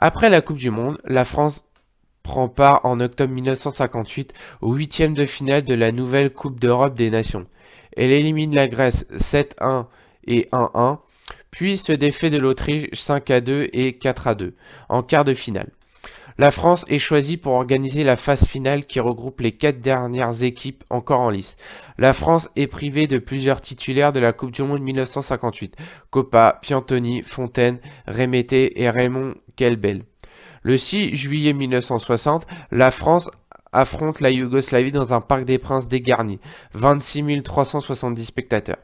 Après la Coupe du Monde, la France prend part en octobre 1958 au huitième de finale de la nouvelle Coupe d'Europe des Nations. Elle élimine la Grèce 7-1 et 1-1, puis se défait de l'Autriche 5-2 et 4-2 en quart de finale. La France est choisie pour organiser la phase finale qui regroupe les 4 dernières équipes encore en lice. La France est privée de plusieurs titulaires de la Coupe du Monde 1958, Coppa, Piantoni, Fontaine, Remété et Raymond Kelbel. Le 6 juillet 1960, la France affronte la Yougoslavie dans un parc des Princes dégarni, 26 370 spectateurs.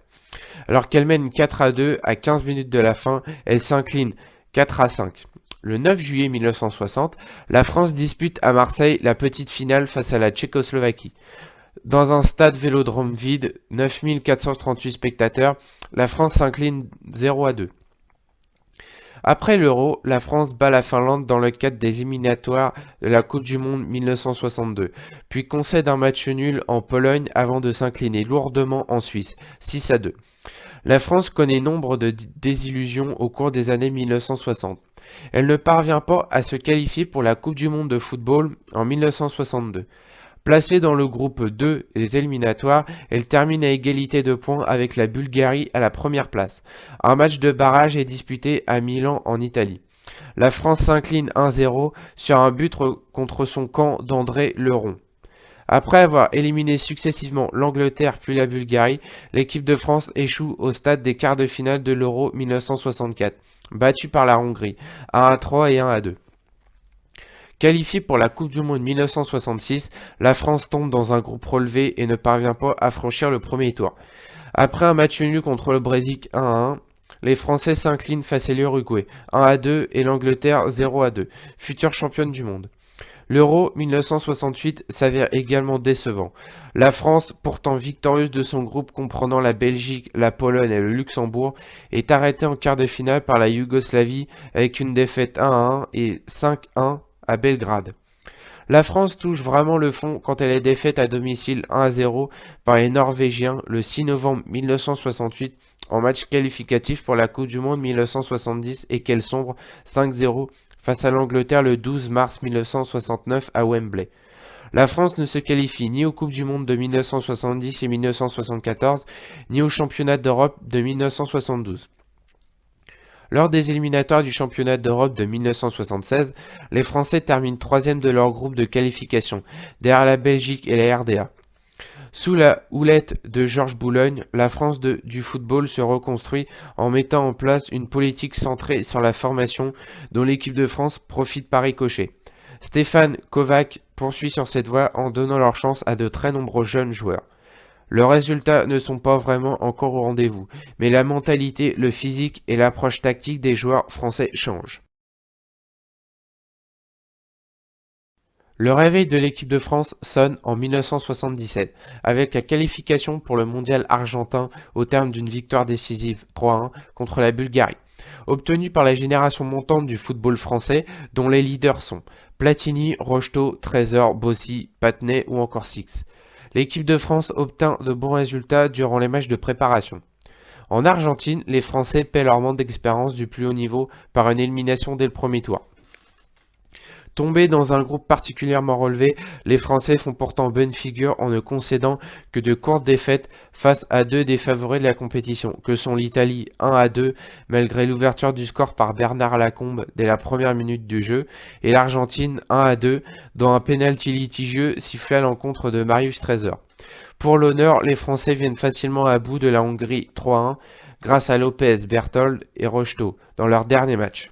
Alors qu'elle mène 4-2 à 15 minutes de la fin, elle s'incline 4-5. Le 9 juillet 1960, la France dispute à Marseille la petite finale face à la Tchécoslovaquie. Dans un stade vélodrome vide, 9 438 spectateurs, la France s'incline 0-2. Après l'Euro, la France bat la Finlande dans le cadre des éliminatoires de la Coupe du Monde 1962, puis concède un match nul en Pologne avant de s'incliner lourdement en Suisse, 6-2. La France connaît nombre de désillusions au cours des années 1960. Elle ne parvient pas à se qualifier pour la Coupe du Monde de football en 1962. Placée dans le groupe 2 des éliminatoires, elle termine à égalité de points avec la Bulgarie à la première place. Un match de barrage est disputé à Milan en Italie. La France s'incline 1-0 sur un but contre son camp d'André Leron. Après avoir éliminé successivement l'Angleterre puis la Bulgarie, l'équipe de France échoue au stade des quarts de finale de l'Euro 1964, battue par la Hongrie, 1-3 et 1-2. Qualifiée pour la Coupe du Monde 1966, la France tombe dans un groupe relevé et ne parvient pas à franchir le premier tour. Après un match nul contre le Brésil 1-1, les Français s'inclinent face à l'Uruguay 1-2 et l'Angleterre 0-2, future championne du monde. L'Euro 1968 s'avère également décevant. La France, pourtant victorieuse de son groupe comprenant la Belgique, la Pologne et le Luxembourg, est arrêtée en quart de finale par la Yougoslavie avec une défaite 1-1 et 5-1 à Belgrade. La France touche vraiment le fond quand elle est défaite à domicile 1-0 par les Norvégiens le 6 novembre 1968 en match qualificatif pour la Coupe du Monde 1970 et qu'elle sombre 5-0 face à l'Angleterre le 12 mars 1969 à Wembley. La France ne se qualifie ni aux Coupes du Monde de 1970 et 1974, ni aux Championnats d'Europe de 1972. Lors des éliminatoires du championnat d'Europe de 1976, les Français terminent troisième de leur groupe de qualification, derrière la Belgique et la RDA. Sous la houlette de Georges Boulogne, la France du football se reconstruit en mettant en place une politique centrée sur la formation dont l'équipe de France profite par ricochet. Stéphane Kovac poursuit sur cette voie en donnant leur chance à de très nombreux jeunes joueurs. Leurs résultats ne sont pas vraiment encore au rendez-vous, mais la mentalité, le physique et l'approche tactique des joueurs français changent. Le réveil de l'équipe de France sonne en 1977, avec la qualification pour le mondial argentin au terme d'une victoire décisive 3-1 contre la Bulgarie, obtenue par la génération montante du football français, dont les leaders sont Platini, Rocheteau, Trésor, Bossy, Patnais ou encore Six. L'équipe de France obtint de bons résultats durant les matchs de préparation. En Argentine, les Français paient leur manque d'expérience du plus haut niveau par une élimination dès le premier tour. Tombés dans un groupe particulièrement relevé, les Français font pourtant bonne figure en ne concédant que de courtes défaites face à deux des favoris de la compétition, que sont l'Italie 1-2, malgré l'ouverture du score par Bernard Lacombe dès la première minute du jeu, et l'Argentine 1-2, dont un pénalty litigieux sifflait à l'encontre de Marius Trésor. Pour l'honneur, les Français viennent facilement à bout de la Hongrie 3-1, grâce à Lopez, Berthold et Rocheteau, dans leur dernier match.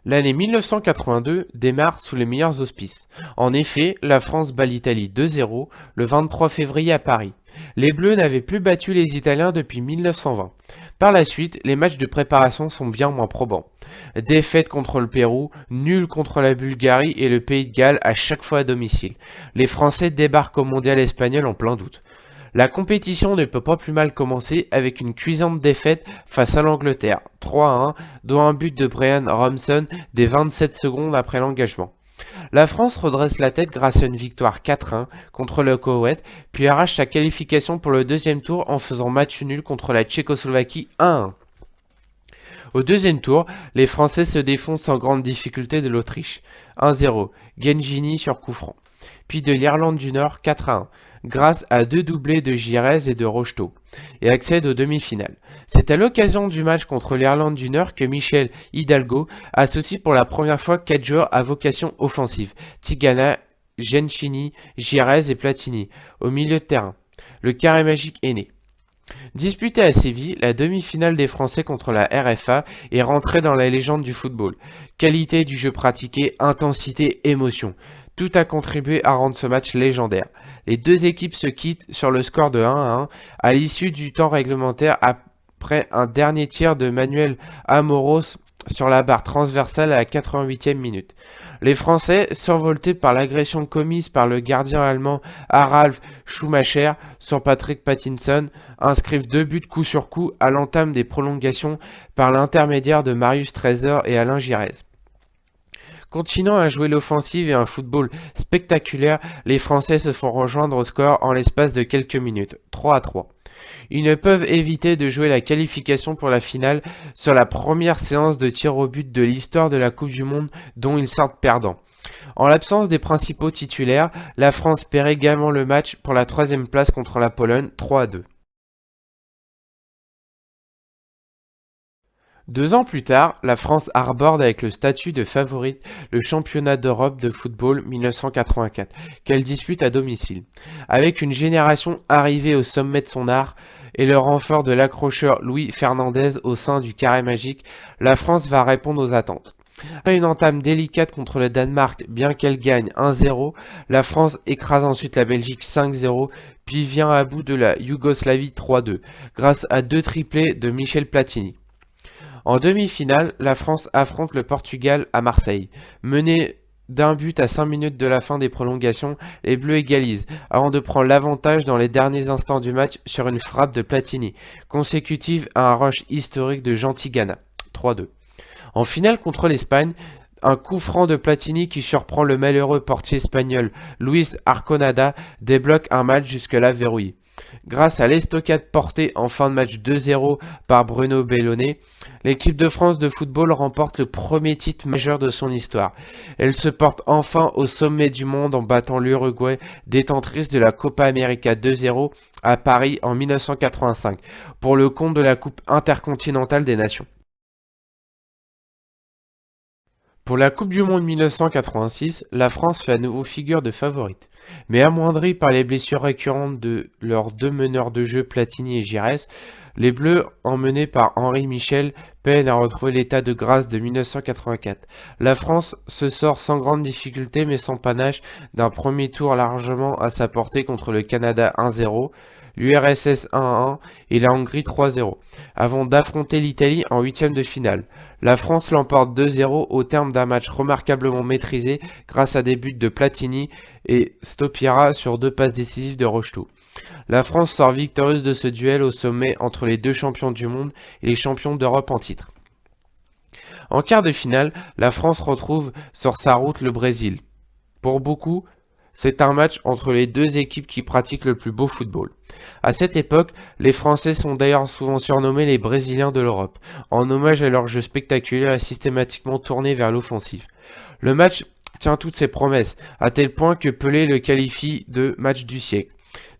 L'année 1982 démarre sous les meilleurs auspices. En effet, la France bat l'Italie 2-0 le 23 février à Paris. Les Bleus n'avaient plus battu les Italiens depuis 1920. Par la suite, les matchs de préparation sont bien moins probants. Défaite contre le Pérou, nul contre la Bulgarie et le Pays de Galles à chaque fois à domicile. Les Français débarquent au mondial espagnol en plein doute. La compétition ne peut pas plus mal commencer avec une cuisante défaite face à l'Angleterre, 3-1, dont un but de Brian Robson dès 27 secondes après l'engagement. La France redresse la tête grâce à une victoire 4-1 contre le Koweït, puis arrache sa qualification pour le deuxième tour en faisant match nul contre la Tchécoslovaquie 1-1. Au deuxième tour, les Français se défont sans grande difficulté de l'Autriche. 1-0, Gengini sur coup franc. Puis de l'Irlande du Nord 4-1, grâce à deux doublés de Girez et de Rocheteau, et accède aux demi-finales. C'est à l'occasion du match contre l'Irlande du Nord que Michel Hidalgo associe pour la première fois 4 joueurs à vocation offensive, Tigana, Gensini, Girez et Platini, au milieu de terrain. Le carré magique est né. Disputée à Séville, la demi-finale des Français contre la RFA est rentrée dans la légende du football. Qualité du jeu pratiqué, intensité, émotion. Tout a contribué à rendre ce match légendaire. Les deux équipes se quittent sur le score de 1-1 à l'issue du temps réglementaire après un dernier tir de Manuel Amoros sur la barre transversale à la 88e minute. Les Français, survoltés par l'agression commise par le gardien allemand Harald Schumacher sur Patrick Pattinson, inscrivent 2 buts coup sur coup à l'entame des prolongations par l'intermédiaire de Marius Trésor et Alain Girez. Continuant à jouer l'offensive et un football spectaculaire, les Français se font rejoindre au score en l'espace de quelques minutes, 3-3. Ils ne peuvent éviter de jouer la qualification pour la finale sur la première séance de tir au but de l'histoire de la Coupe du Monde dont ils sortent perdants. En l'absence des principaux titulaires, la France perd également le match pour la 3e place contre la Pologne, 3-2. 2 ans plus tard, la France arbore avec le statut de favorite le championnat d'Europe de football 1984, qu'elle dispute à domicile. Avec une génération arrivée au sommet de son art et le renfort de l'accrocheur Louis Fernandez au sein du carré magique, la France va répondre aux attentes. Après une entame délicate contre le Danemark, bien qu'elle gagne 1-0, la France écrase ensuite la Belgique 5-0, puis vient à bout de la Yougoslavie 3-2, grâce à 2 triplés de Michel Platini. En demi-finale, la France affronte le Portugal à Marseille. Menée d'un but à 5 minutes de la fin des prolongations, les Bleus égalisent, avant de prendre l'avantage dans les derniers instants du match sur une frappe de Platini, consécutive à un rush historique de Jean Tigana, 3-2. En finale contre l'Espagne, un coup franc de Platini qui surprend le malheureux portier espagnol Luis Arconada débloque un match jusque-là verrouillé. Grâce à l'estocade portée en fin de match 2-0 par Bruno Bellone, l'équipe de France de football remporte le premier titre majeur de son histoire. Elle se porte enfin au sommet du monde en battant l'Uruguay, détentrice de la Copa América 2-0 à Paris en 1985, pour le compte de la Coupe intercontinentale des Nations. Pour la Coupe du Monde 1986, la France fait à nouveau figure de favorite. Mais amoindrie par les blessures récurrentes de leurs 2 meneurs de jeu Platini et Giresse, les Bleus, emmenés par Henri Michel, peinent à retrouver l'état de grâce de 1984. La France se sort sans grande difficulté mais sans panache d'un premier tour largement à sa portée contre le Canada 1-0, l'URSS 1-1 et la Hongrie 3-0, avant d'affronter l'Italie en 8e de finale. La France l'emporte 2-0 au terme d'un match remarquablement maîtrisé grâce à des buts de Platini et Stopira sur 2 passes décisives de Rocheteau. La France sort victorieuse de ce duel au sommet entre les 2 champions du monde et les champions d'Europe en titre. En quart de finale, la France retrouve sur sa route le Brésil. Pour beaucoup, c'est un match entre les 2 équipes qui pratiquent le plus beau football. À cette époque, les Français sont d'ailleurs souvent surnommés les Brésiliens de l'Europe, en hommage à leur jeu spectaculaire et systématiquement tourné vers l'offensive. Le match tient toutes ses promesses, à tel point que Pelé le qualifie de match du siècle.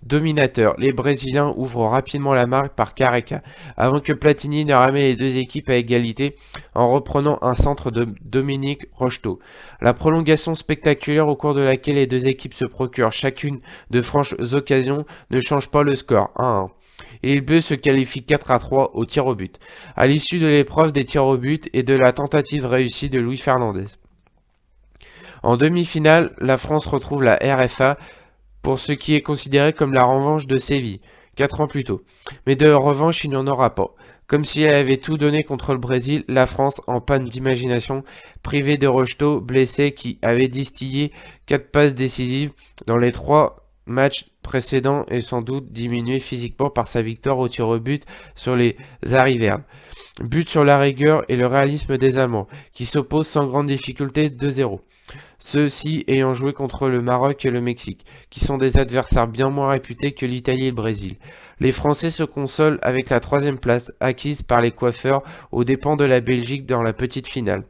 Dominateur, les Brésiliens ouvrent rapidement la marque par Careca, avant que Platini ne ramène les 2 équipes à égalité en reprenant un centre de Dominique Rocheteau. La prolongation spectaculaire au cours de laquelle les 2 équipes se procurent chacune de franches occasions ne change pas le score, 1-1. Et les Bleus se qualifient 4-3 au tir au but, à l'issue de l'épreuve des tirs au but et de la tentative réussie de Louis Fernandez. En demi-finale, la France retrouve la RFA pour ce qui est considéré comme la revanche de Séville, 4 ans plus tôt. Mais de revanche, il n'y en aura pas. Comme si elle avait tout donné contre le Brésil, la France, en panne d'imagination, privée de Rocheteau, blessé, qui avait distillé 4 passes décisives dans les 3 matchs précédents et sans doute diminué physiquement par sa victoire au tir au but sur les Arrivernes. But sur la rigueur et le réalisme des Allemands, qui s'opposent sans grande difficulté 2-0. Ceux-ci ayant joué contre le Maroc et le Mexique, qui sont des adversaires bien moins réputés que l'Italie et le Brésil. Les Français se consolent avec la troisième place, acquise par les coiffeurs aux dépens de la Belgique dans la petite finale.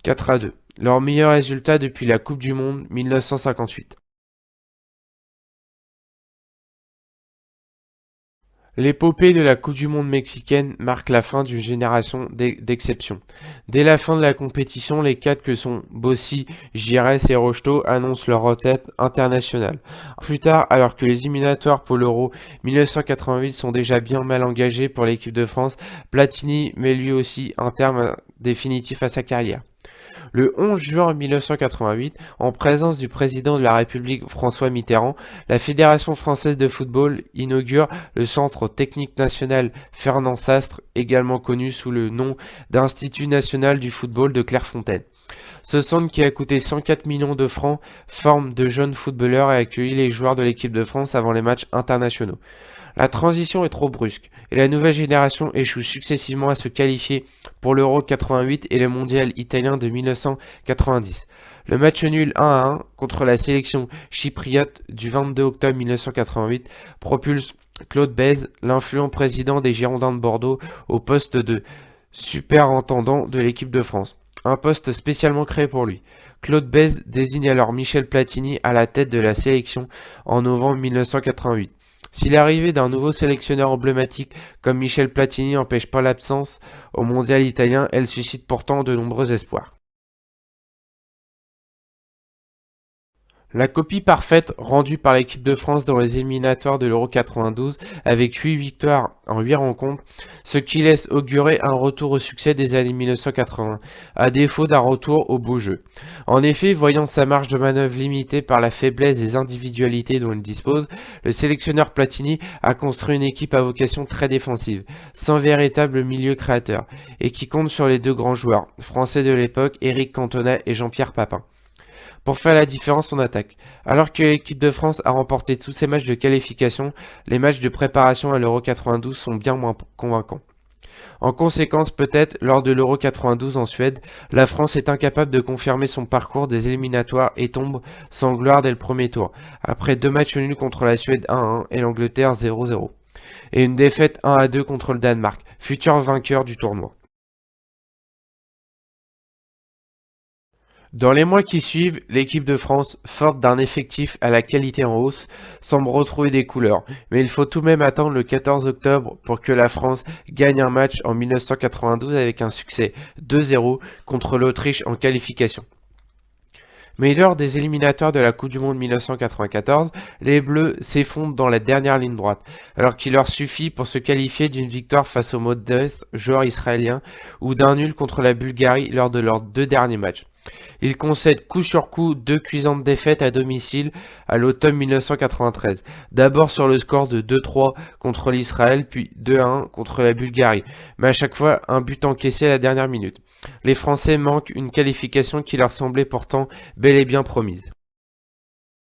4-2. Leur meilleur résultat depuis la Coupe du Monde 1958. L'épopée de la Coupe du monde mexicaine marque la fin d'une génération d'exceptions. Dès la fin de la compétition, les quatre que sont Bossi, Gires et Rocheteau annoncent leur retraite internationale. Plus tard, alors que les éliminatoires pour l'Euro 1988 sont déjà bien mal engagés pour l'équipe de France, Platini met lui aussi un terme définitif à sa carrière. Le 11 juin 1988, en présence du président de la République François Mitterrand, la Fédération française de football inaugure le Centre technique national Fernand Sastre, également connu sous le nom d'Institut national du football de Clairefontaine. Ce centre, qui a coûté 104 millions de francs, forme de jeunes footballeurs et accueillit les joueurs de l'équipe de France avant les matchs internationaux. La transition est trop brusque et la nouvelle génération échoue successivement à se qualifier pour l'Euro 88 et le Mondial italien de 1990. Le match nul 1-1 contre la sélection chypriote du 22 octobre 1988 propulse Claude Bèze, l'influent président des Girondins de Bordeaux, au poste de superintendant de l'équipe de France. Un poste spécialement créé pour lui. Claude Bèze désigne alors Michel Platini à la tête de la sélection en novembre 1988. Si l'arrivée d'un nouveau sélectionneur emblématique comme Michel Platini n'empêche pas l'absence au mondial italien, elle suscite pourtant de nombreux espoirs. La copie parfaite rendue par l'équipe de France dans les éliminatoires de l'Euro 92 avec 8 victoires en 8 rencontres, ce qui laisse augurer un retour au succès des années 1980, à défaut d'un retour au beau jeu. En effet, voyant sa marge de manœuvre limitée par la faiblesse des individualités dont il dispose, le sélectionneur Platini a construit une équipe à vocation très défensive, sans véritable milieu créateur, et qui compte sur les deux grands joueurs français de l'époque, Éric Cantona et Jean-Pierre Papin, pour faire la différence en attaque. Alors que l'équipe de France a remporté tous ses matchs de qualification, les matchs de préparation à l'Euro 92 sont bien moins convaincants. En conséquence, peut-être, lors de l'Euro 92 en Suède, la France est incapable de confirmer son parcours des éliminatoires et tombe sans gloire dès le premier tour, après 2 matchs nuls contre la Suède 1-1 et l'Angleterre 0-0, et une défaite 1-2 contre le Danemark, futur vainqueur du tournoi. Dans les mois qui suivent, l'équipe de France, forte d'un effectif à la qualité en hausse, semble retrouver des couleurs, mais il faut tout de même attendre le 14 octobre pour que la France gagne un match en 1992 avec un succès 2-0 contre l'Autriche en qualification. Mais lors des éliminatoires de la Coupe du Monde 1994, les Bleus s'effondrent dans la dernière ligne droite, alors qu'il leur suffit pour se qualifier d'une victoire face aux modestes joueurs israéliens ou d'un nul contre la Bulgarie lors de leurs 2 derniers matchs. Ils concèdent coup sur coup 2 cuisantes défaites à domicile à l'automne 1993. D'abord sur le score de 2-3 contre l'Israël, puis 2-1 contre la Bulgarie, mais à chaque fois un but encaissé à la dernière minute. Les Français manquent une qualification qui leur semblait pourtant bel et bien promise.